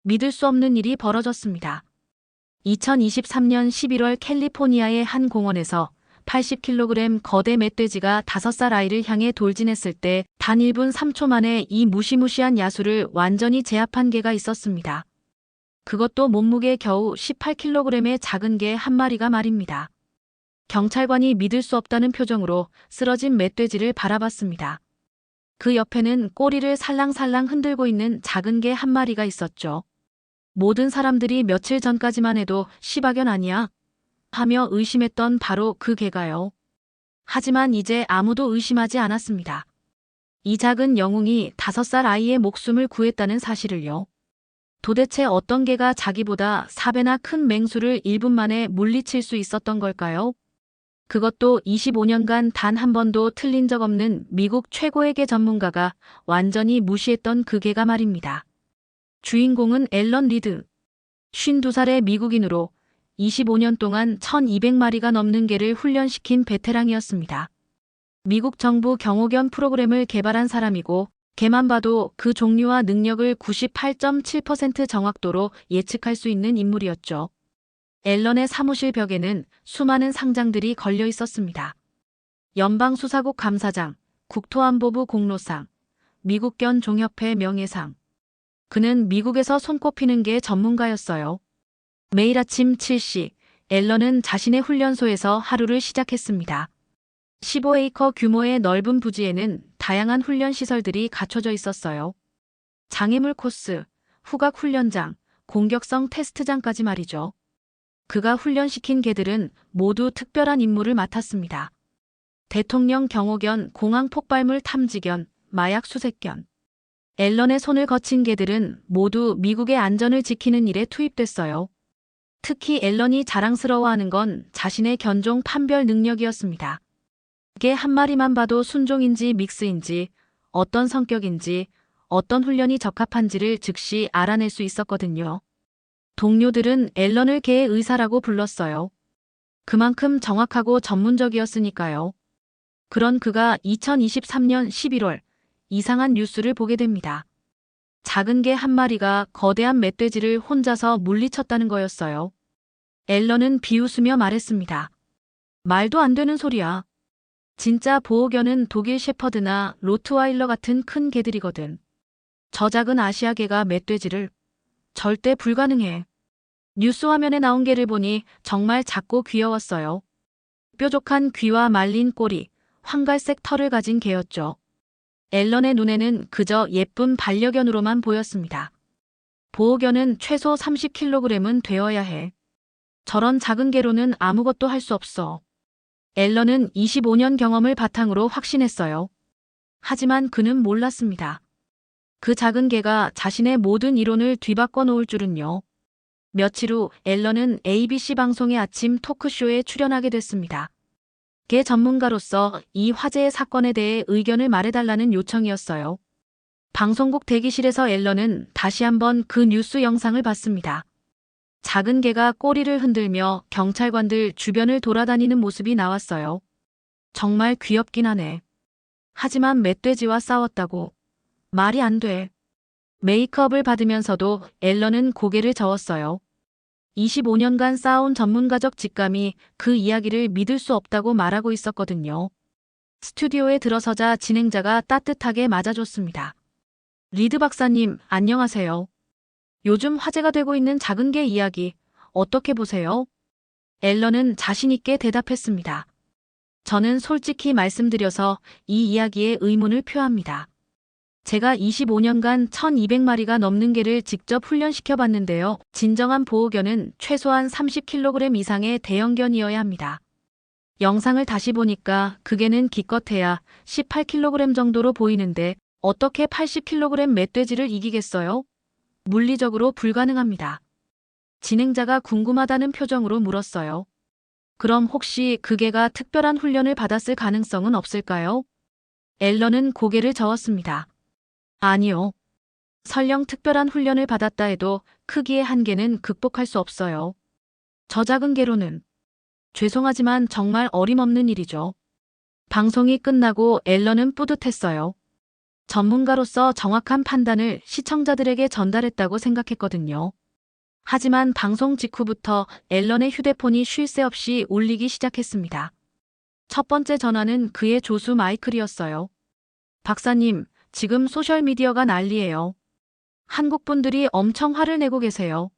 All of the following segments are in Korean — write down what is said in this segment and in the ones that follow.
믿을 수 없는 일이 벌어졌습니다. 2023년 11월 캘리포니아의 한 공원에서 80kg 거대 멧돼지가 5살 아이를 향해 돌진했을 때 단 1분 3초 만에 이 무시무시한 야수를 완전히 제압한 개가 있었습니다. 그것도 몸무게 겨우 18kg의 작은 개 한 마리가 말입니다. 경찰관이 믿을 수 없다는 표정으로 쓰러진 멧돼지를 바라봤습니다. 그 옆에는 꼬리를 살랑살랑 흔들고 있는 작은 개 한 마리가 있었죠. 모든 사람들이 며칠 전까지만 해도 시바견 아니야? 하며 의심했던 바로 그 개가요. 하지만 이제 아무도 의심하지 않았습니다. 이 작은 영웅이 5살 아이의 목숨을 구했다는 사실을요. 도대체 어떤 개가 자기보다 4배나 큰 맹수를 1분 만에 물리칠 수 있었던 걸까요? 그것도 25년간 단 한 번도 틀린 적 없는 미국 최고의 개 전문가가 완전히 무시했던 그 개가 말입니다. 주인공은 앨런 리드. 52살의 미국인으로 25년 동안 1200마리가 넘는 개를 훈련시킨 베테랑이었습니다. 미국 정부 경호견 프로그램을 개발한 사람이고 개만 봐도 그 종류와 능력을 98.7% 정확도로 예측할 수 있는 인물이었죠. 앨런의 사무실 벽에는 수많은 상장들이 걸려 있었습니다. 연방수사국 감사장, 국토안보부 공로상, 미국견 종협회 명예상. 그는 미국에서 손꼽히는 개 전문가였어요. 매일 아침 7시, 앨런은 자신의 훈련소에서 하루를 시작했습니다. 15에이커 규모의 넓은 부지에는 다양한 훈련 시설들이 갖춰져 있었어요. 장애물 코스, 후각 훈련장, 공격성 테스트장까지 말이죠. 그가 훈련시킨 개들은 모두 특별한 임무를 맡았습니다. 대통령 경호견, 공항 폭발물 탐지견, 마약 수색견. 앨런의 손을 거친 개들은 모두 미국의 안전을 지키는 일에 투입됐어요. 특히 앨런이 자랑스러워하는 건 자신의 견종 판별 능력이었습니다. 개 한 마리만 봐도 순종인지 믹스인지, 어떤 성격인지, 어떤 훈련이 적합한지를 즉시 알아낼 수 있었거든요. 동료들은 앨런을 개의 의사라고 불렀어요. 그만큼 정확하고 전문적이었으니까요. 그런 그가 2023년 11월 이상한 뉴스를 보게 됩니다. 작은 개 한 마리가 거대한 멧돼지를 혼자서 물리쳤다는 거였어요. 앨런은 비웃으며 말했습니다. 말도 안 되는 소리야. 진짜 보호견은 독일 shepherd나 로트와일러 같은 큰 개들이거든. 저 작은 아시아 개가 멧돼지를 절대 불가능해. 뉴스 화면에 나온 개를 보니 정말 작고 귀여웠어요. 뾰족한 귀와 말린 꼬리, 황갈색 털을 가진 개였죠. 앨런의 눈에는 그저 예쁜 반려견으로만 보였습니다. 보호견은 최소 30kg은 되어야 해. 저런 작은 개로는 아무것도 할 수 없어. 앨런은 25년 경험을 바탕으로 확신했어요. 하지만 그는 몰랐습니다. 그 작은 개가 자신의 모든 이론을 뒤바꿔 놓을 줄은요. 며칠 후 앨런은 ABC 방송의 아침 토크쇼에 출연하게 됐습니다. 개 전문가로서 이 화제의 사건에 대해 의견을 말해달라는 요청이었어요. 방송국 대기실에서 앨런은 다시 한번 그 뉴스 영상을 봤습니다. 작은 개가 꼬리를 흔들며 경찰관들 주변을 돌아다니는 모습이 나왔어요. 정말 귀엽긴 하네. 하지만 멧돼지와 싸웠다고. 말이 안 돼. 메이크업을 받으면서도 앨런은 고개를 저었어요. 25년간 쌓아온 전문가적 직감이 그 이야기를 믿을 수 없다고 말하고 있었거든요. 스튜디오에 들어서자 진행자가 따뜻하게 맞아줬습니다. 리드 박사님, 안녕하세요. 요즘 화제가 되고 있는 작은 개 이야기, 어떻게 보세요? 앨런은 자신있게 대답했습니다. 저는 솔직히 말씀드려서 이 이야기에 의문을 표합니다. 제가 25년간 1200마리가 넘는 개를 직접 훈련시켜 봤는데요. 진정한 보호견은 최소한 30kg 이상의 대형견이어야 합니다. 영상을 다시 보니까 그 개는 기껏해야 18kg 정도로 보이는데 어떻게 80kg 멧돼지를 이기겠어요? 물리적으로 불가능합니다. 진행자가 궁금하다는 표정으로 물었어요. 그럼 혹시 그 개가 특별한 훈련을 받았을 가능성은 없을까요? 앨런은 고개를 저었습니다. 아니요. 설령 특별한 훈련을 받았다 해도 크기의 한계는 극복할 수 없어요. 저 작은 개로는. 죄송하지만 정말 어림없는 일이죠. 방송이 끝나고 앨런은 뿌듯했어요. 전문가로서 정확한 판단을 시청자들에게 전달했다고 생각했거든요. 하지만 방송 직후부터 앨런의 휴대폰이 쉴 새 없이 울리기 시작했습니다. 첫 번째 전화는 그의 조수 마이클이었어요. 박사님, 지금 소셜미디어가 난리예요. 한국 분들이 엄청 화를 내고 계세요.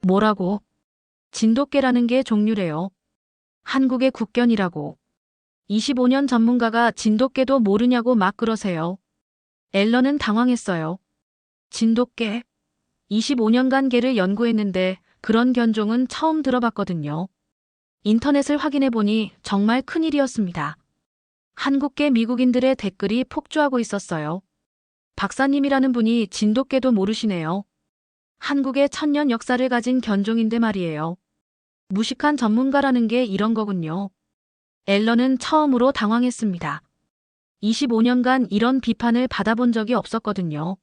뭐라고? 진돗개라는 게 종류래요. 한국의 국견이라고. 25년 전문가가 진돗개도 모르냐고 막 그러세요. 앨런은 당황했어요. 진돗개? 25년간 개를 연구했는데 그런 견종은 처음 들어봤거든요. 인터넷을 확인해보니 정말 큰일이었습니다. 한국계 미국인들의 댓글이 폭주하고 있었어요. 박사님이라는 분이 진돗개도 모르시네요. 한국의 천년 역사를 가진 견종인데 말이에요. 무식한 전문가라는 게 이런 거군요. 앨런은 처음으로 당황했습니다. 25년간 이런 비판을 받아본 적이 없었거든요.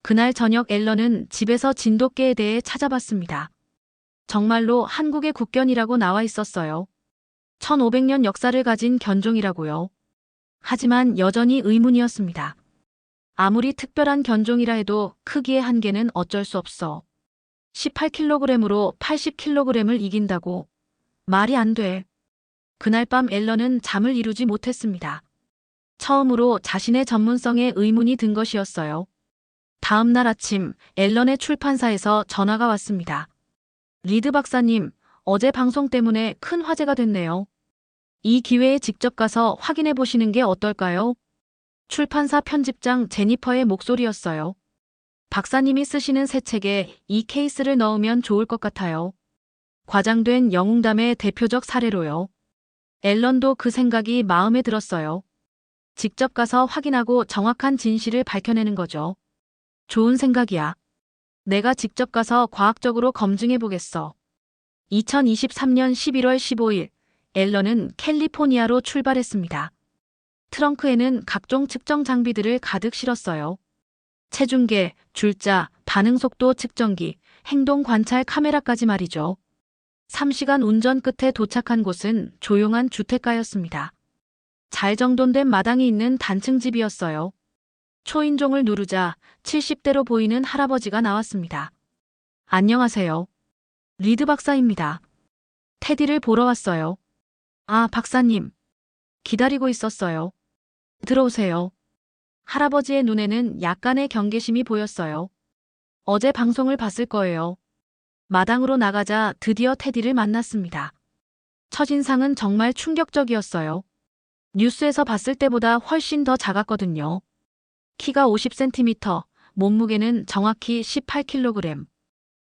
그날 저녁 앨런은 집에서 진돗개에 대해 찾아봤습니다. 정말로 한국의 국견이라고 나와 있었어요. 1500년 역사를 가진 견종이라고요. 하지만 여전히 의문이었습니다. 아무리 특별한 견종이라 해도 크기의 한계는 어쩔 수 없어. 18kg으로 80kg을 이긴다고. 말이 안 돼. 그날 밤 앨런은 잠을 이루지 못했습니다. 처음으로 자신의 전문성에 의문이 든 것이었어요. 다음 날 아침 앨런의 출판사에서 전화가 왔습니다. 리드 박사님, 어제 방송 때문에 큰 화제가 됐네요. 이 기회에 직접 가서 확인해 보시는 게 어떨까요? 출판사 편집장 제니퍼의 목소리였어요. 박사님이 쓰시는 새 책에 이 케이스를 넣으면 좋을 것 같아요. 과장된 영웅담의 대표적 사례로요. 앨런도 그 생각이 마음에 들었어요. 직접 가서 확인하고 정확한 진실을 밝혀내는 거죠. 좋은 생각이야. 내가 직접 가서 과학적으로 검증해 보겠어. 2023년 11월 15일, 앨런은 캘리포니아로 출발했습니다. 트렁크에는 각종 측정 장비들을 가득 실었어요. 체중계, 줄자, 반응속도 측정기, 행동 관찰 카메라까지 말이죠. 3시간 운전 끝에 도착한 곳은 조용한 주택가였습니다. 잘 정돈된 마당이 있는 단층 집이었어요. 초인종을 누르자 70대로 보이는 할아버지가 나왔습니다. 안녕하세요. 리드 박사입니다. 테디를 보러 왔어요. 아, 박사님. 기다리고 있었어요. 들어오세요. 할아버지의 눈에는 약간의 경계심이 보였어요. 어제 방송을 봤을 거예요. 마당으로 나가자 드디어 테디를 만났습니다. 첫인상은 정말 충격적이었어요. 뉴스에서 봤을 때보다 훨씬 더 작았거든요. 키가 50cm, 몸무게는 정확히 18kg.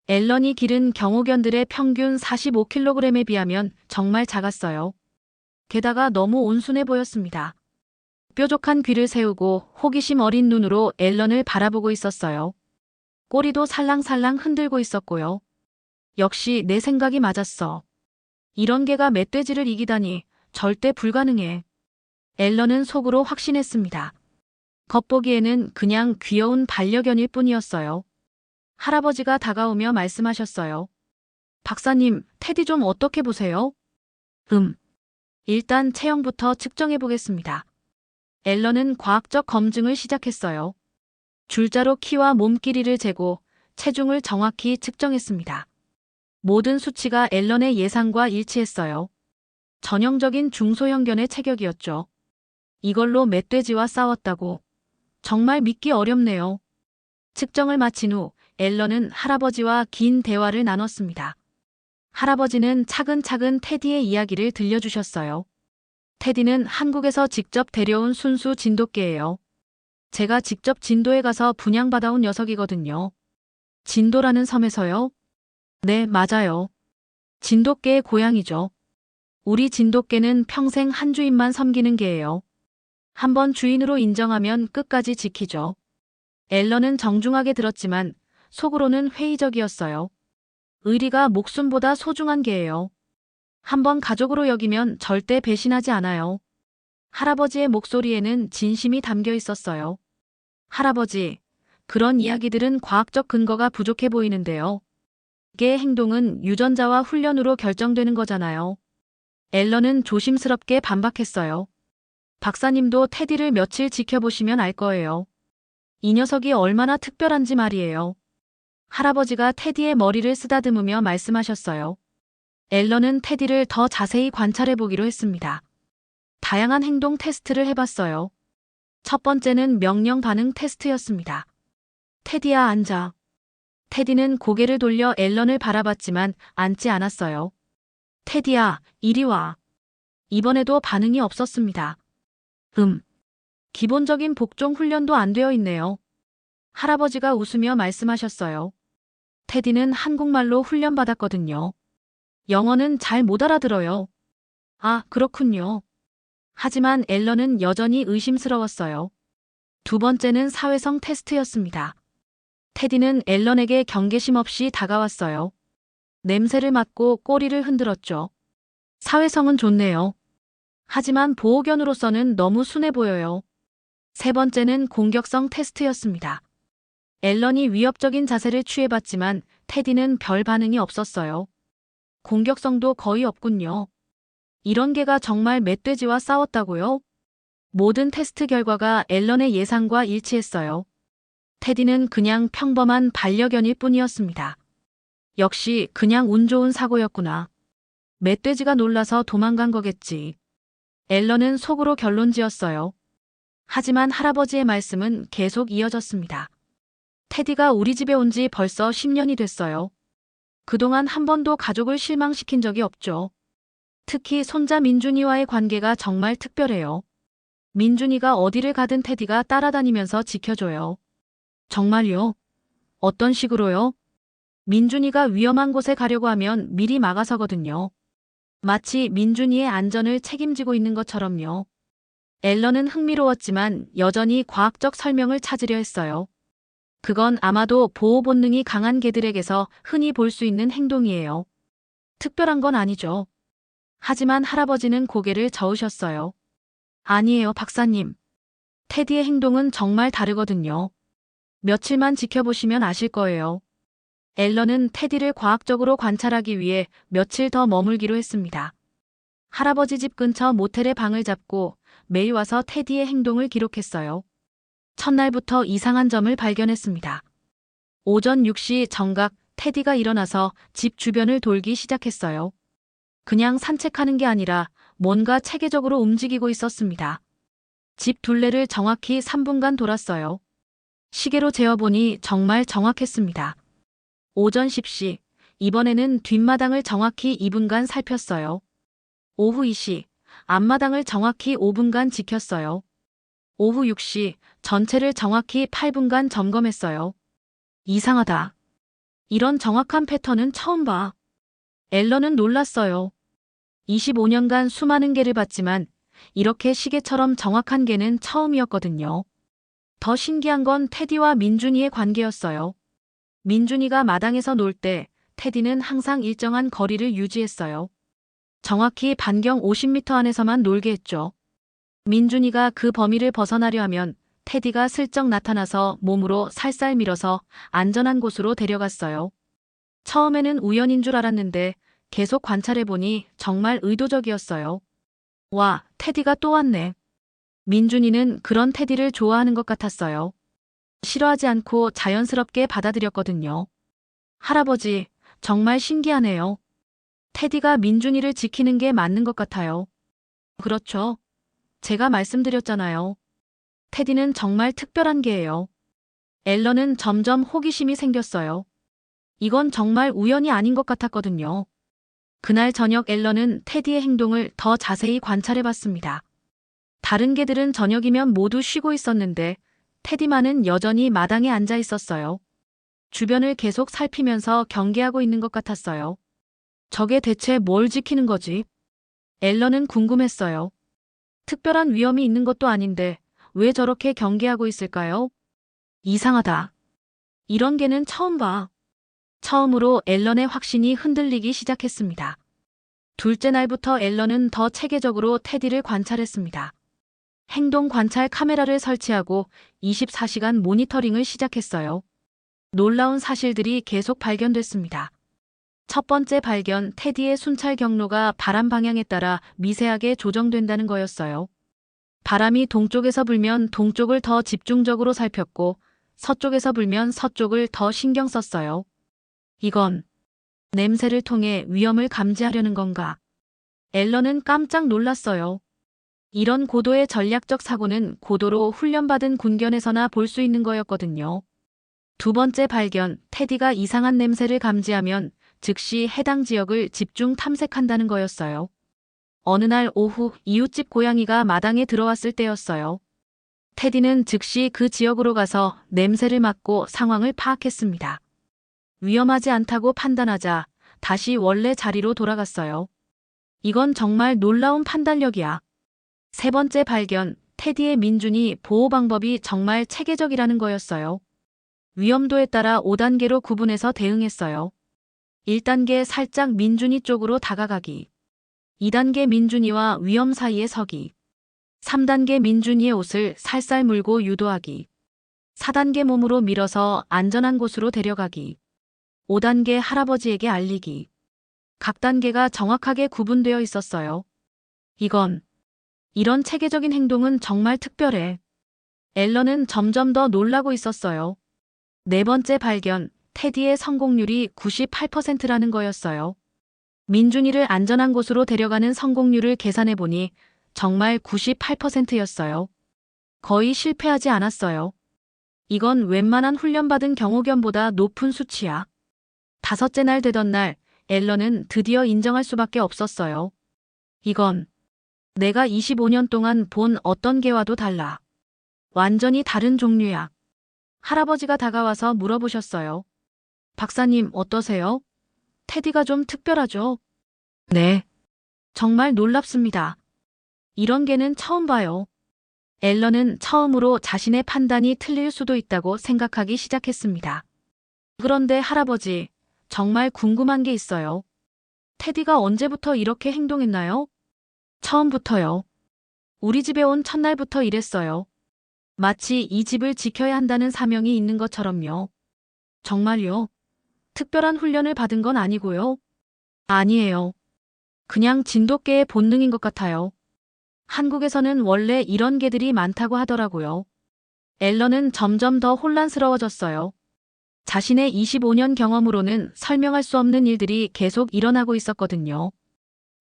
앨런이 기른 경호견들의 평균 45kg에 비하면 정말 작았어요. 게다가 너무 온순해 보였습니다. 뾰족한 귀를 세우고 호기심 어린 눈으로 앨런을 바라보고 있었어요. 꼬리도 살랑살랑 흔들고 있었고요. 역시 내 생각이 맞았어. 이런 개가 멧돼지를 이기다니 절대 불가능해. 앨런은 속으로 확신했습니다. 겉보기에는 그냥 귀여운 반려견일 뿐이었어요. 할아버지가 다가오며 말씀하셨어요. 박사님, 테디 좀 어떻게 보세요? 일단 체형부터 측정해 보겠습니다. 앨런은 과학적 검증을 시작했어요. 줄자로 키와 몸 길이를 재고 체중을 정확히 측정했습니다. 모든 수치가 앨런의 예상과 일치했어요. 전형적인 중소형견의 체격이었죠. 이걸로 멧돼지와 싸웠다고. 정말 믿기 어렵네요. 측정을 마친 후 앨런은 할아버지와 긴 대화를 나눴습니다. 할아버지는 차근차근 테디의 이야기를 들려주셨어요. 테디는 한국에서 직접 데려온 순수 진돗개예요. 제가 직접 진도에 가서 분양받아온 녀석이거든요. 진도라는 섬에서요? 네, 맞아요. 진돗개의 고향이죠. 우리 진돗개는 평생 한 주인만 섬기는 개예요. 한번 주인으로 인정하면 끝까지 지키죠. 앨런은 정중하게 들었지만 속으로는 회의적이었어요. 의리가 목숨보다 소중한 개예요. 한번 가족으로 여기면 절대 배신하지 않아요. 할아버지의 목소리에는 진심이 담겨 있었어요. 할아버지, 그런 이야기들은 과학적 근거가 부족해 보이는데요. 개의 행동은 유전자와 훈련으로 결정되는 거잖아요. 앨런은 조심스럽게 반박했어요. 박사님도 테디를 며칠 지켜보시면 알 거예요. 이 녀석이 얼마나 특별한지 말이에요. 할아버지가 테디의 머리를 쓰다듬으며 말씀하셨어요. 앨런은 테디를 더 자세히 관찰해 보기로 했습니다. 다양한 행동 테스트를 해봤어요. 첫 번째는 명령 반응 테스트였습니다. 테디야, 앉아. 테디는 고개를 돌려 앨런을 바라봤지만 앉지 않았어요. 테디야, 이리 와. 이번에도 반응이 없었습니다. 기본적인 복종 훈련도 안 되어 있네요. 할아버지가 웃으며 말씀하셨어요. 테디는 한국말로 훈련받았거든요. 영어는 잘 못 알아들어요. 아, 그렇군요. 하지만 앨런은 여전히 의심스러웠어요. 두 번째는 사회성 테스트였습니다. 테디는 앨런에게 경계심 없이 다가왔어요. 냄새를 맡고 꼬리를 흔들었죠. 사회성은 좋네요. 하지만 보호견으로서는 너무 순해 보여요. 세 번째는 공격성 테스트였습니다. 앨런이 위협적인 자세를 취해봤지만 테디는 별 반응이 없었어요. 공격성도 거의 없군요. 이런 개가 정말 멧돼지와 싸웠다고요? 모든 테스트 결과가 앨런의 예상과 일치했어요. 테디는 그냥 평범한 반려견일 뿐이었습니다. 역시 그냥 운 좋은 사고였구나. 멧돼지가 놀라서 도망간 거겠지. 앨런은 속으로 결론지었어요. 하지만 할아버지의 말씀은 계속 이어졌습니다. 테디가 우리 집에 온 지 벌써 10년이 됐어요. 그동안 한 번도 가족을 실망시킨 적이 없죠. 특히 손자 민준이와의 관계가 정말 특별해요. 민준이가 어디를 가든 테디가 따라다니면서 지켜줘요. 정말요? 어떤 식으로요? 민준이가 위험한 곳에 가려고 하면 미리 막아서거든요. 마치 민준이의 안전을 책임지고 있는 것처럼요. 앨런은 흥미로웠지만 여전히 과학적 설명을 찾으려 했어요. 그건 아마도 보호 본능이 강한 개들에게서 흔히 볼 수 있는 행동이에요. 특별한 건 아니죠. 하지만 할아버지는 고개를 저으셨어요. 아니에요, 박사님. 테디의 행동은 정말 다르거든요. 며칠만 지켜보시면 아실 거예요. 앨런은 테디를 과학적으로 관찰하기 위해 며칠 더 머물기로 했습니다. 할아버지 집 근처 모텔에 방을 잡고 매일 와서 테디의 행동을 기록했어요. 첫날부터 이상한 점을 발견했습니다. 오전 6시 정각 테디가 일어나서 집 주변을 돌기 시작했어요. 그냥 산책하는 게 아니라 뭔가 체계적으로 움직이고 있었습니다. 집 둘레를 정확히 3분간 돌았어요. 시계로 재어보니 정말 정확했습니다. 오전 10시, 이번에는 뒷마당을 정확히 2분간 살폈어요. 오후 2시, 앞마당을 정확히 5분간 지켰어요. 오후 6시, 전체를 정확히 8분간 점검했어요. 이상하다. 이런 정확한 패턴은 처음 봐. 앨런은 놀랐어요. 25년간 수많은 개를 봤지만 이렇게 시계처럼 정확한 개는 처음이었거든요. 더 신기한 건 테디와 민준이의 관계였어요. 민준이가 마당에서 놀 때 테디는 항상 일정한 거리를 유지했어요. 정확히 반경 50m 안에서만 놀게 했죠. 민준이가 그 범위를 벗어나려 하면 테디가 슬쩍 나타나서 몸으로 살살 밀어서 안전한 곳으로 데려갔어요. 처음에는 우연인 줄 알았는데 계속 관찰해보니 정말 의도적이었어요. 와, 테디가 또 왔네. 민준이는 그런 테디를 좋아하는 것 같았어요. 싫어하지 않고 자연스럽게 받아들였거든요. 할아버지, 정말 신기하네요. 테디가 민준이를 지키는 게 맞는 것 같아요. 그렇죠. 제가 말씀드렸잖아요. 테디는 정말 특별한 개예요. 앨런은 점점 호기심이 생겼어요. 이건 정말 우연이 아닌 것 같았거든요. 그날 저녁 앨런은 테디의 행동을 더 자세히 관찰해봤습니다. 다른 개들은 저녁이면 모두 쉬고 있었는데 테디만은 여전히 마당에 앉아 있었어요. 주변을 계속 살피면서 경계하고 있는 것 같았어요. 저게 대체 뭘 지키는 거지? 앨런은 궁금했어요. 특별한 위험이 있는 것도 아닌데 왜 저렇게 경계하고 있을까요? 이상하다. 이런 개는 처음 봐. 처음으로 앨런의 확신이 흔들리기 시작했습니다. 둘째 날부터 앨런은 더 체계적으로 테디를 관찰했습니다. 행동 관찰 카메라를 설치하고 24시간 모니터링을 시작했어요. 놀라운 사실들이 계속 발견됐습니다. 첫 번째 발견, 테디의 순찰 경로가 바람 방향에 따라 미세하게 조정된다는 거였어요. 바람이 동쪽에서 불면 동쪽을 더 집중적으로 살폈고 서쪽에서 불면 서쪽을 더 신경 썼어요. 이건 냄새를 통해 위험을 감지하려는 건가? 앨런은 깜짝 놀랐어요. 이런 고도의 전략적 사고는 고도로 훈련받은 군견에서나 볼 수 있는 거였거든요. 두 번째 발견, 테디가 이상한 냄새를 감지하면 즉시 해당 지역을 집중 탐색한다는 거였어요. 어느 날 오후 이웃집 고양이가 마당에 들어왔을 때였어요. 테디는 즉시 그 지역으로 가서 냄새를 맡고 상황을 파악했습니다. 위험하지 않다고 판단하자 다시 원래 자리로 돌아갔어요. 이건 정말 놀라운 판단력이야. 세 번째 발견, 테디의 민준이 보호 방법이 정말 체계적이라는 거였어요. 위험도에 따라 5단계로 구분해서 대응했어요. 1단계 살짝 민준이 쪽으로 다가가기. 2단계 민준이와 위험 사이에 서기. 3단계 민준이의 옷을 살살 물고 유도하기. 4단계 몸으로 밀어서 안전한 곳으로 데려가기. 5단계 할아버지에게 알리기. 각 단계가 정확하게 구분되어 있었어요. 이런 체계적인 행동은 정말 특별해. 앨런은 점점 더 놀라고 있었어요. 네 번째 발견, 테디의 성공률이 98%라는 거였어요. 민준이를 안전한 곳으로 데려가는 성공률을 계산해보니 정말 98%였어요. 거의 실패하지 않았어요. 이건 웬만한 훈련받은 경호견보다 높은 수치야. 다섯째 날 되던 날, 앨런은 드디어 인정할 수밖에 없었어요. 이건 내가 25년 동안 본 어떤 개와도 달라. 완전히 다른 종류야. 할아버지가 다가와서 물어보셨어요. 박사님 어떠세요? 테디가 좀 특별하죠? 네. 정말 놀랍습니다. 이런 개는 처음 봐요. 앨런은 처음으로 자신의 판단이 틀릴 수도 있다고 생각하기 시작했습니다. 그런데 할아버지, 정말 궁금한 게 있어요. 테디가 언제부터 이렇게 행동했나요? 처음부터요. 우리 집에 온 첫날부터 이랬어요. 마치 이 집을 지켜야 한다는 사명이 있는 것처럼요. 정말요? 특별한 훈련을 받은 건 아니고요. 아니에요. 그냥 진돗개의 본능인 것 같아요. 한국에서는 원래 이런 개들이 많다고 하더라고요. 앨런은 점점 더 혼란스러워졌어요. 자신의 25년 경험으로는 설명할 수 없는 일들이 계속 일어나고 있었거든요.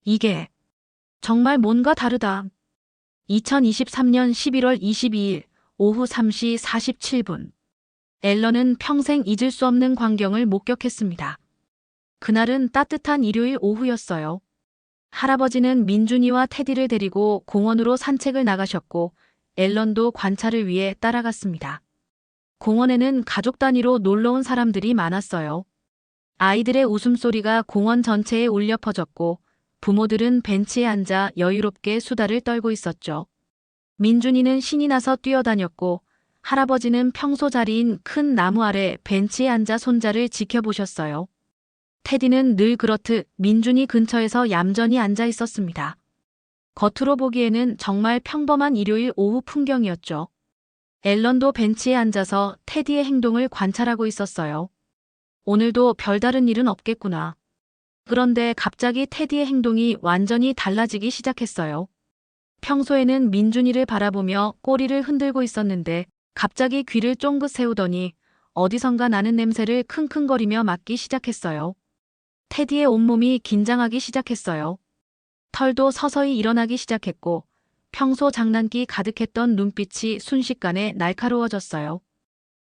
이게 정말 뭔가 다르다. 2023년 11월 22일 오후 3시 47분. 앨런은 평생 잊을 수 없는 광경을 목격했습니다. 그날은 따뜻한 일요일 오후였어요. 할아버지는 민준이와 테디를 데리고 공원으로 산책을 나가셨고 앨런도 관찰을 위해 따라갔습니다. 공원에는 가족 단위로 놀러온 사람들이 많았어요. 아이들의 웃음소리가 공원 전체에 울려 퍼졌고 부모들은 벤치에 앉아 여유롭게 수다를 떨고 있었죠. 민준이는 신이 나서 뛰어다녔고 할아버지는 평소 자리인 큰 나무 아래 벤치에 앉아 손자를 지켜보셨어요. 테디는 늘 그렇듯 민준이 근처에서 얌전히 앉아 있었습니다. 겉으로 보기에는 정말 평범한 일요일 오후 풍경이었죠. 앨런도 벤치에 앉아서 테디의 행동을 관찰하고 있었어요. 오늘도 별다른 일은 없겠구나. 그런데 갑자기 테디의 행동이 완전히 달라지기 시작했어요. 평소에는 민준이를 바라보며 꼬리를 흔들고 있었는데 갑자기 귀를 쫑긋 세우더니 어디선가 나는 냄새를 킁킁거리며 맡기 시작했어요. 테디의 온몸이 긴장하기 시작했어요. 털도 서서히 일어나기 시작했고 평소 장난기 가득했던 눈빛이 순식간에 날카로워졌어요.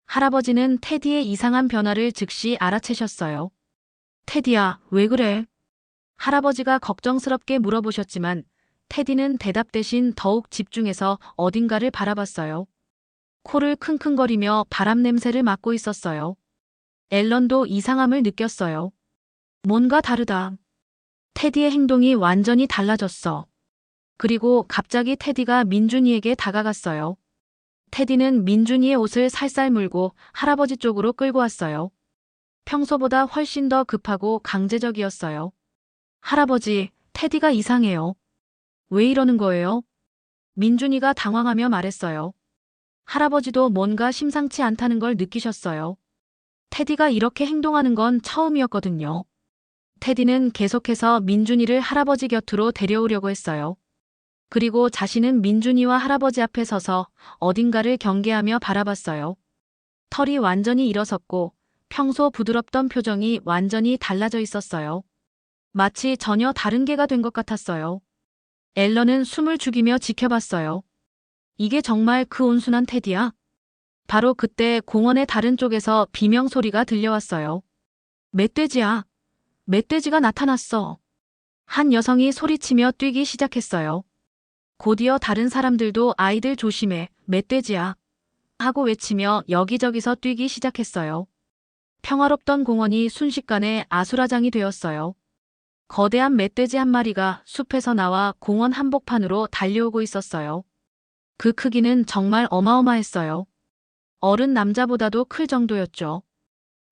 할아버지는 테디의 이상한 변화를 즉시 알아채셨어요. 테디야, 왜 그래? 할아버지가 걱정스럽게 물어보셨지만 테디는 대답 대신 더욱 집중해서 어딘가를 바라봤어요. 코를 킁킁거리며 바람 냄새를 맡고 있었어요. 앨런도 이상함을 느꼈어요. 뭔가 다르다. 테디의 행동이 완전히 달라졌어. 그리고 갑자기 테디가 민준이에게 다가갔어요. 테디는 민준이의 옷을 살살 물고 할아버지 쪽으로 끌고 왔어요. 평소보다 훨씬 더 급하고 강제적이었어요. 할아버지, 테디가 이상해요. 왜 이러는 거예요? 민준이가 당황하며 말했어요. 할아버지도 뭔가 심상치 않다는 걸 느끼셨어요. 테디가 이렇게 행동하는 건 처음이었거든요. 테디는 계속해서 민준이를 할아버지 곁으로 데려오려고 했어요. 그리고 자신은 민준이와 할아버지 앞에 서서 어딘가를 경계하며 바라봤어요. 털이 완전히 일어섰고 평소 부드럽던 표정이 완전히 달라져 있었어요. 마치 전혀 다른 개가 된 것 같았어요. 앨런은 숨을 죽이며 지켜봤어요. 이게 정말 그 온순한 테디야? 바로 그때 공원의 다른 쪽에서 비명 소리가 들려왔어요. 멧돼지야. 멧돼지가 나타났어. 한 여성이 소리치며 뛰기 시작했어요. 곧이어 다른 사람들도 아이들 조심해, 멧돼지야. 하고 외치며 여기저기서 뛰기 시작했어요. 평화롭던 공원이 순식간에 아수라장이 되었어요. 거대한 멧돼지 한 마리가 숲에서 나와 공원 한복판으로 달려오고 있었어요. 그 크기는 정말 어마어마했어요. 어른 남자보다도 클 정도였죠.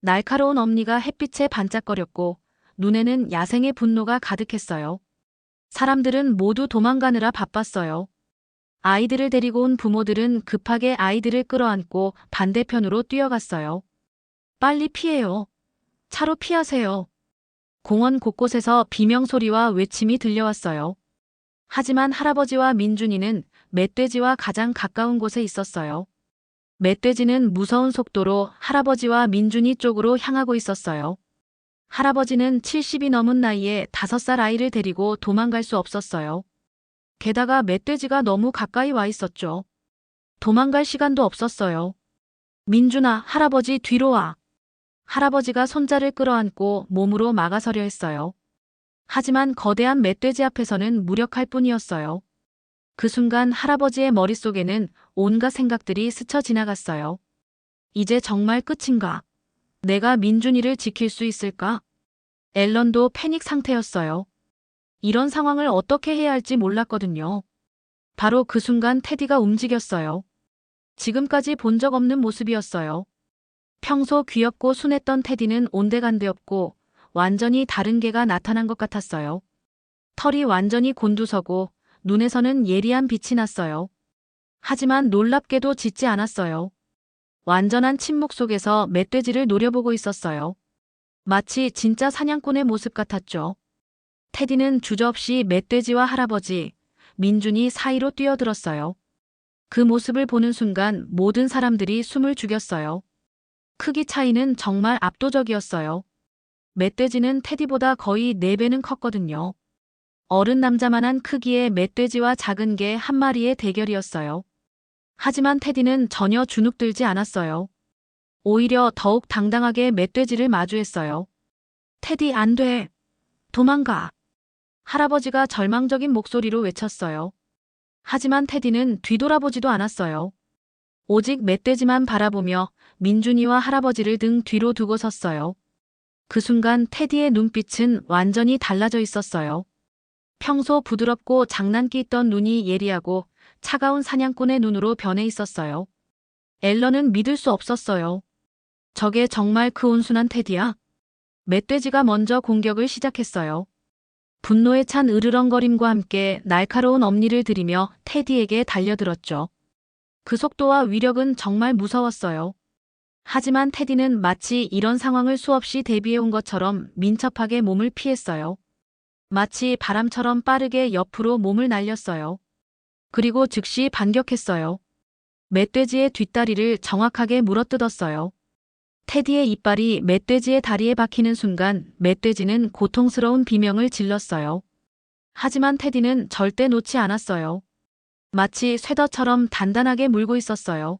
날카로운 엄니가 햇빛에 반짝거렸고 눈에는 야생의 분노가 가득했어요. 사람들은 모두 도망가느라 바빴어요. 아이들을 데리고 온 부모들은 급하게 아이들을 끌어안고 반대편으로 뛰어갔어요. 빨리 피해요. 차로 피하세요. 공원 곳곳에서 비명소리와 외침이 들려왔어요. 하지만 할아버지와 민준이는 멧돼지와 가장 가까운 곳에 있었어요. 멧돼지는 무서운 속도로 할아버지와 민준이 쪽으로 향하고 있었어요. 할아버지는 70이 넘은 나이에 5살 아이를 데리고 도망갈 수 없었어요. 게다가 멧돼지가 너무 가까이 와 있었죠. 도망갈 시간도 없었어요. 민준아, 할아버지 뒤로 와. 할아버지가 손자를 끌어안고 몸으로 막아서려 했어요. 하지만 거대한 멧돼지 앞에서는 무력할 뿐이었어요. 그 순간 할아버지의 머릿속에는 온갖 생각들이 스쳐 지나갔어요. 이제 정말 끝인가? 내가 민준이를 지킬 수 있을까? 앨런도 패닉 상태였어요. 이런 상황을 어떻게 해야 할지 몰랐거든요. 바로 그 순간 테디가 움직였어요. 지금까지 본 적 없는 모습이었어요. 평소 귀엽고 순했던 테디는 온데간데없고 완전히 다른 개가 나타난 것 같았어요. 털이 완전히 곤두서고 눈에서는 예리한 빛이 났어요. 하지만 놀랍게도 짖지 않았어요. 완전한 침묵 속에서 멧돼지를 노려보고 있었어요. 마치 진짜 사냥꾼의 모습 같았죠. 테디는 주저없이 멧돼지와 할아버지, 민준이 사이로 뛰어들었어요. 그 모습을 보는 순간 모든 사람들이 숨을 죽였어요. 크기 차이는 정말 압도적이었어요. 멧돼지는 테디보다 거의 4배는 컸거든요. 어른 남자만한 크기의 멧돼지와 작은 개 한 마리의 대결이었어요. 하지만 테디는 전혀 주눅들지 않았어요. 오히려 더욱 당당하게 멧돼지를 마주했어요. 테디 안 돼. 도망가. 할아버지가 절망적인 목소리로 외쳤어요. 하지만 테디는 뒤돌아보지도 않았어요. 오직 멧돼지만 바라보며 민준이와 할아버지를 등 뒤로 두고 섰어요. 그 순간 테디의 눈빛은 완전히 달라져 있었어요. 평소 부드럽고 장난기 있던 눈이 예리하고 차가운 사냥꾼의 눈으로 변해 있었어요. 앨런은 믿을 수 없었어요. 저게 정말 그 온순한 테디야? 멧돼지가 먼저 공격을 시작했어요. 분노에 찬 으르렁거림과 함께 날카로운 엄니를 들이며 테디에게 달려들었죠. 그 속도와 위력은 정말 무서웠어요. 하지만 테디는 마치 이런 상황을 수없이 대비해온 것처럼 민첩하게 몸을 피했어요. 마치 바람처럼 빠르게 옆으로 몸을 날렸어요. 그리고 즉시 반격했어요. 멧돼지의 뒷다리를 정확하게 물어뜯었어요. 테디의 이빨이 멧돼지의 다리에 박히는 순간 멧돼지는 고통스러운 비명을 질렀어요. 하지만 테디는 절대 놓지 않았어요. 마치 쇠더처럼 단단하게 물고 있었어요.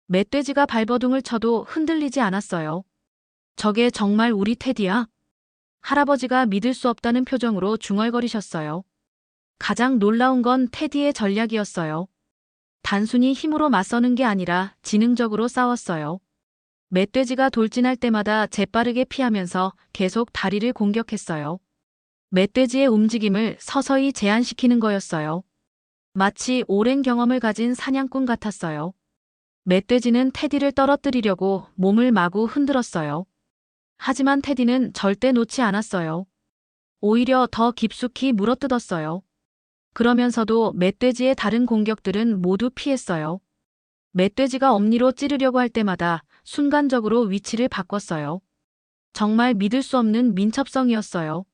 멧돼지가 발버둥을 쳐도 흔들리지 않았어요. 저게 정말 우리 테디야? 할아버지가 믿을 수 없다는 표정으로 중얼거리셨어요. 가장 놀라운 건 테디의 전략이었어요. 단순히 힘으로 맞서는 게 아니라 지능적으로 싸웠어요. 멧돼지가 돌진할 때마다 재빠르게 피하면서 계속 다리를 공격했어요. 멧돼지의 움직임을 서서히 제한시키는 거였어요. 마치 오랜 경험을 가진 사냥꾼 같았어요. 멧돼지는 테디를 떨어뜨리려고 몸을 마구 흔들었어요. 하지만 테디는 절대 놓지 않았어요. 오히려 더 깊숙이 물어뜯었어요. 그러면서도 멧돼지의 다른 공격들은 모두 피했어요. 멧돼지가 엄니로 찌르려고 할 때마다 순간적으로 위치를 바꿨어요. 정말 믿을 수 없는 민첩성이었어요.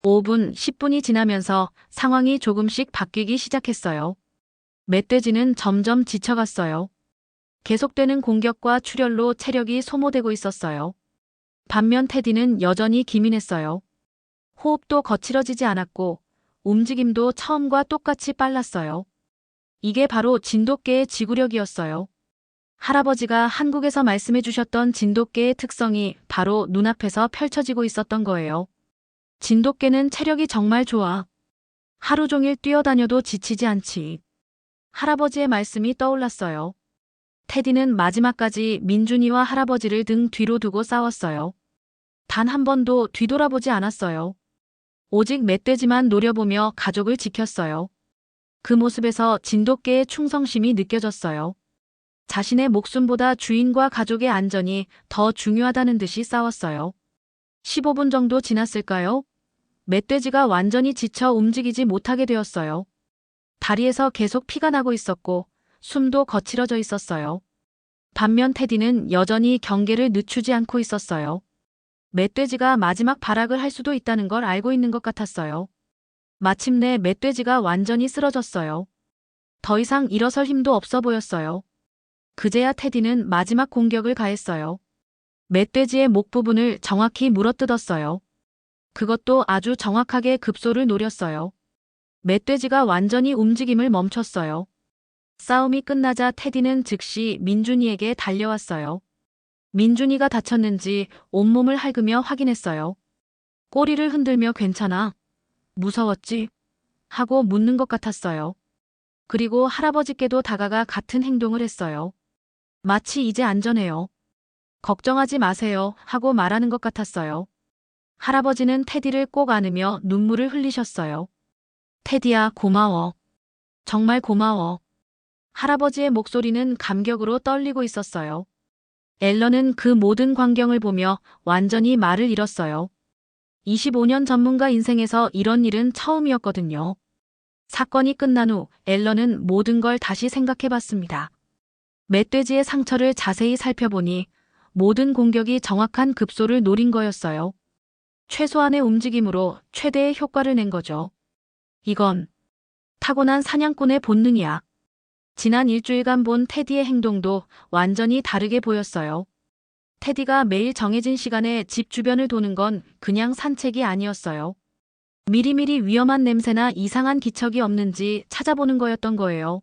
5분, 10분이 지나면서 상황이 조금씩 바뀌기 시작했어요. 멧돼지는 점점 지쳐갔어요. 계속되는 공격과 출혈로 체력이 소모되고 있었어요. 반면 테디는 여전히 기민했어요. 호흡도 거칠어지지 않았고 움직임도 처음과 똑같이 빨랐어요. 이게 바로 진돗개의 지구력이었어요. 할아버지가 한국에서 말씀해 주셨던 진돗개의 특성이 바로 눈앞에서 펼쳐지고 있었던 거예요. 진돗개는 체력이 정말 좋아. 하루 종일 뛰어다녀도 지치지 않지. 할아버지의 말씀이 떠올랐어요. 테디는 마지막까지 민준이와 할아버지를 등 뒤로 두고 싸웠어요. 단 한 번도 뒤돌아보지 않았어요. 오직 멧돼지만 노려보며 가족을 지켰어요. 그 모습에서 진돗개의 충성심이 느껴졌어요. 자신의 목숨보다 주인과 가족의 안전이 더 중요하다는 듯이 싸웠어요. 15분 정도 지났을까요? 멧돼지가 완전히 지쳐 움직이지 못하게 되었어요. 다리에서 계속 피가 나고 있었고 숨도 거칠어져 있었어요. 반면 테디는 여전히 경계를 늦추지 않고 있었어요. 멧돼지가 마지막 발악을 할 수도 있다는 걸 알고 있는 것 같았어요. 마침내 멧돼지가 완전히 쓰러졌어요. 더 이상 일어설 힘도 없어 보였어요. 그제야 테디는 마지막 공격을 가했어요. 멧돼지의 목 부분을 정확히 물어뜯었어요. 그것도 아주 정확하게 급소를 노렸어요. 멧돼지가 완전히 움직임을 멈췄어요. 싸움이 끝나자 테디는 즉시 민준이에게 달려왔어요. 민준이가 다쳤는지 온몸을 핥으며 확인했어요. 꼬리를 흔들며 괜찮아? 무서웠지? 하고 묻는 것 같았어요. 그리고 할아버지께도 다가가 같은 행동을 했어요. 마치 이제 안전해요. 걱정하지 마세요 하고 말하는 것 같았어요. 할아버지는 테디를 꼭 안으며 눈물을 흘리셨어요. 테디야, 고마워. 정말 고마워. 할아버지의 목소리는 감격으로 떨리고 있었어요. 앨런은 그 모든 광경을 보며 완전히 말을 잃었어요. 25년 전문가 인생에서 이런 일은 처음이었거든요. 사건이 끝난 후 앨런은 모든 걸 다시 생각해봤습니다. 멧돼지의 상처를 자세히 살펴보니 모든 공격이 정확한 급소를 노린 거였어요. 최소한의 움직임으로 최대의 효과를 낸 거죠. 이건 타고난 사냥꾼의 본능이야. 지난 일주일간 본 테디의 행동도 완전히 다르게 보였어요. 테디가 매일 정해진 시간에 집 주변을 도는 건 그냥 산책이 아니었어요. 미리미리 위험한 냄새나 이상한 기척이 없는지 찾아보는 거였던 거예요.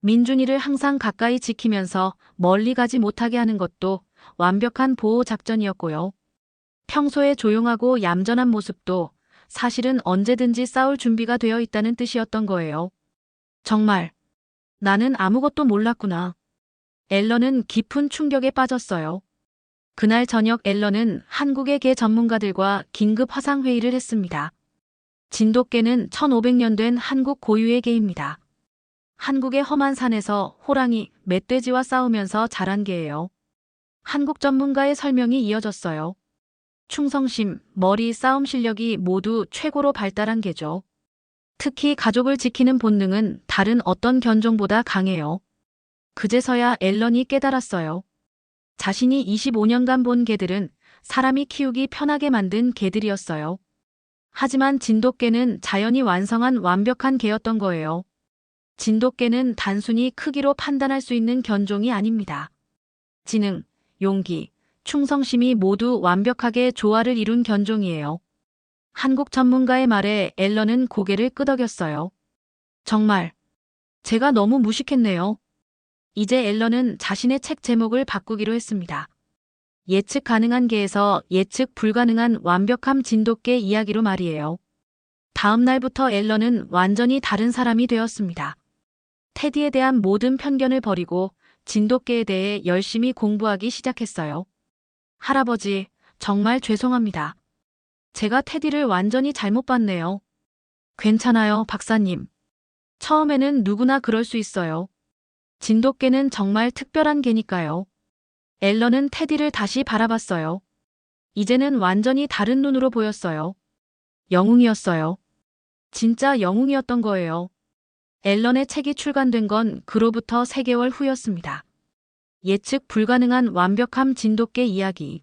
민준이를 항상 가까이 지키면서 멀리 가지 못하게 하는 것도 완벽한 보호 작전이었고요. 평소에 조용하고 얌전한 모습도 사실은 언제든지 싸울 준비가 되어 있다는 뜻이었던 거예요. 정말 나는 아무것도 몰랐구나. 앨런은 깊은 충격에 빠졌어요. 그날 저녁 앨런은 한국의 개 전문가들과 긴급 화상회의를 했습니다. 진돗개는 1500년 된 한국 고유의 개입니다. 한국의 험한 산에서 호랑이, 멧돼지와 싸우면서 자란 개예요. 한국 전문가의 설명이 이어졌어요. 충성심, 머리, 싸움 실력이 모두 최고로 발달한 개죠. 특히 가족을 지키는 본능은 다른 어떤 견종보다 강해요. 그제서야 앨런이 깨달았어요. 자신이 25년간 본 개들은 사람이 키우기 편하게 만든 개들이었어요. 하지만 진돗개는 자연이 완성한 완벽한 개였던 거예요. 진돗개는 단순히 크기로 판단할 수 있는 견종이 아닙니다. 지능, 용기, 충성심이 모두 완벽하게 조화를 이룬 견종이에요. 한국 전문가의 말에 앨런은 고개를 끄덕였어요. 정말 제가 너무 무식했네요. 이제 앨런은 자신의 책 제목을 바꾸기로 했습니다. 예측 가능한 개에서 예측 불가능한 완벽함 진돗개 이야기로 말이에요. 다음 날부터 앨런은 완전히 다른 사람이 되었습니다. 테디에 대한 모든 편견을 버리고 진돗개에 대해 열심히 공부하기 시작했어요. 할아버지, 정말 죄송합니다. 제가 테디를 완전히 잘못 봤네요. 괜찮아요, 박사님. 처음에는 누구나 그럴 수 있어요. 진돗개는 정말 특별한 개니까요. 앨런은 테디를 다시 바라봤어요. 이제는 완전히 다른 눈으로 보였어요. 영웅이었어요. 진짜 영웅이었던 거예요. 앨런의 책이 출간된 건 그로부터 3개월 후였습니다. 예측 불가능한 완벽함 진돗개 이야기.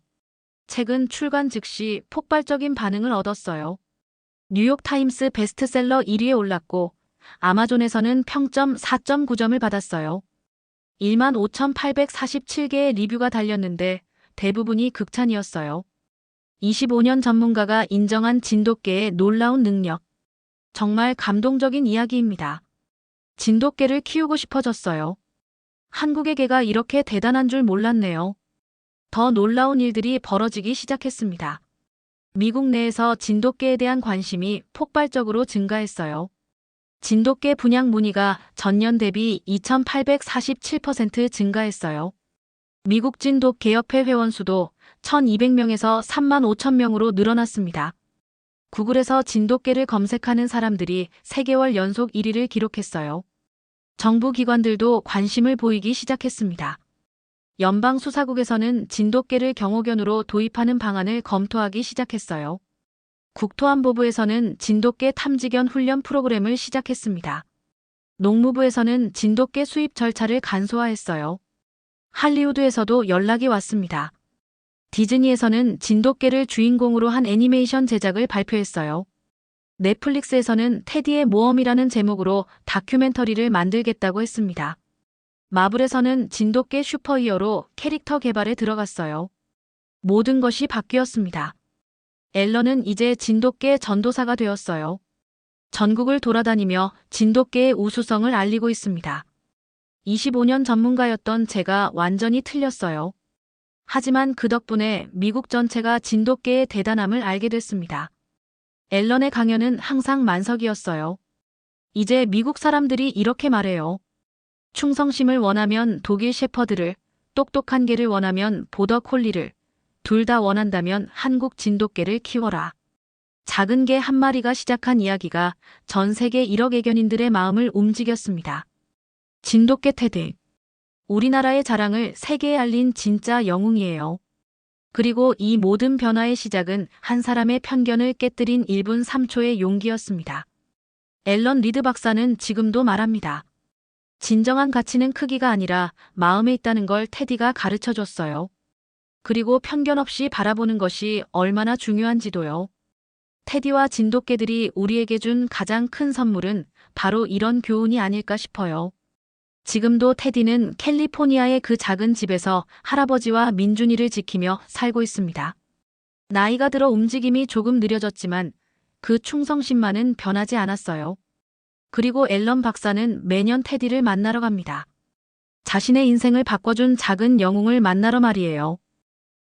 책은 출간 즉시 폭발적인 반응을 얻었어요. 뉴욕타임스 베스트셀러 1위에 올랐고 아마존에서는 평점 4.9점을 받았어요. 15,847개의 리뷰가 달렸는데 대부분이 극찬이었어요. 25년 전문가가 인정한 진돗개의 놀라운 능력. 정말 감동적인 이야기입니다. 진돗개를 키우고 싶어졌어요. 한국의 개가 이렇게 대단한 줄 몰랐네요. 더 놀라운 일들이 벌어지기 시작했습니다. 미국 내에서 진돗개에 대한 관심이 폭발적으로 증가했어요. 진돗개 분양 문의가 전년 대비 2,847% 증가했어요. 미국 진돗개협회 회원 수도 1,200명에서 35,000명으로 늘어났습니다. 구글에서 진돗개를 검색하는 사람들이 3개월 연속 1위를 기록했어요. 정부 기관들도 관심을 보이기 시작했습니다. 연방수사국에서는 진돗개를 경호견으로 도입하는 방안을 검토하기 시작했어요. 국토안보부에서는 진돗개 탐지견 훈련 프로그램을 시작했습니다. 농무부에서는 진돗개 수입 절차를 간소화했어요. 할리우드에서도 연락이 왔습니다. 디즈니에서는 진돗개를 주인공으로 한 애니메이션 제작을 발표했어요. 넷플릭스에서는 테디의 모험이라는 제목으로 다큐멘터리를 만들겠다고 했습니다. 마블에서는 진돗개 슈퍼히어로 캐릭터 개발에 들어갔어요. 모든 것이 바뀌었습니다. 앨런은 이제 진돗개 전도사가 되었어요. 전국을 돌아다니며 진돗개의 우수성을 알리고 있습니다. 25년 전문가였던 제가 완전히 틀렸어요. 하지만 그 덕분에 미국 전체가 진돗개의 대단함을 알게 됐습니다. 앨런의 강연은 항상 만석이었어요. 이제 미국 사람들이 이렇게 말해요. 충성심을 원하면 독일 셰퍼드를, 똑똑한 개를 원하면 보더 콜리를, 둘 다 원한다면 한국 진돗개를 키워라. 작은 개 한 마리가 시작한 이야기가 전 세계 1억 애견인들의 마음을 움직였습니다. 진돗개 테드. 우리나라의 자랑을 세계에 알린 진짜 영웅이에요. 그리고 이 모든 변화의 시작은 한 사람의 편견을 깨뜨린 1분 3초의 용기였습니다. 앨런 리드 박사는 지금도 말합니다. 진정한 가치는 크기가 아니라 마음에 있다는 걸 테디가 가르쳐줬어요. 그리고 편견 없이 바라보는 것이 얼마나 중요한지도요. 테디와 진돗개들이 우리에게 준 가장 큰 선물은 바로 이런 교훈이 아닐까 싶어요. 지금도 테디는 캘리포니아의 그 작은 집에서 할아버지와 민준이를 지키며 살고 있습니다. 나이가 들어 움직임이 조금 느려졌지만 그 충성심만은 변하지 않았어요. 그리고 앨런 박사는 매년 테디를 만나러 갑니다. 자신의 인생을 바꿔준 작은 영웅을 만나러 말이에요.